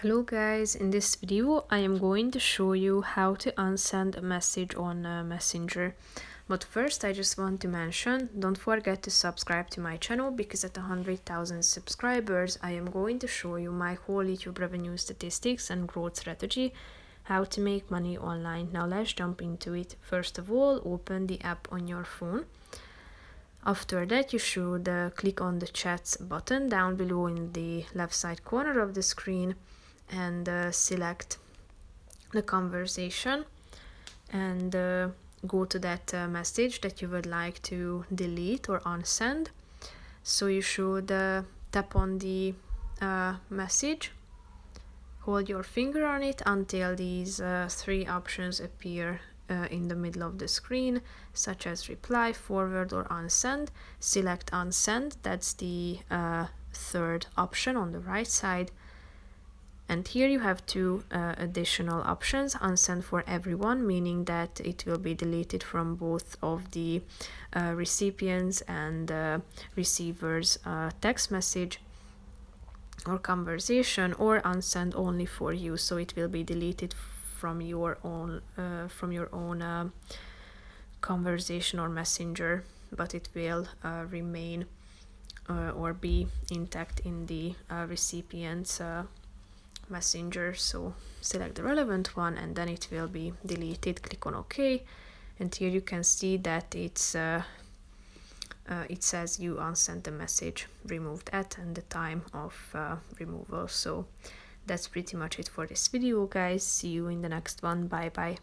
Hello guys, in this video I am going to show you how to unsend a message on Messenger. But first I just want to mention, don't forget to subscribe to my channel because at 100,000 subscribers I am going to show you my whole YouTube revenue statistics and growth strategy, how to make money online. Now let's jump into it. First of all, open the app on your phone. After that, you should click on the chats button down below in the left side corner of the screen and select the conversation and go to that message that you would like to delete or unsend. So you should tap on the message, hold your finger on it until these three options appear in the middle of the screen, such as reply, forward or unsend. Select unsend, that's the third option on the right side. And here you have two additional options: unsend for everyone, meaning that it will be deleted from both of the recipients and receivers text message or conversation, or unsend only for you, so it will be deleted from your own conversation or messenger, but it will remain or be intact in the recipient's messenger. So select the relevant one and then it will be deleted. Click on OK, and here you can see that it says you unsent the message, removed at, and the time of removal. So that's pretty much it for this video, guys. See you in the next one. Bye bye.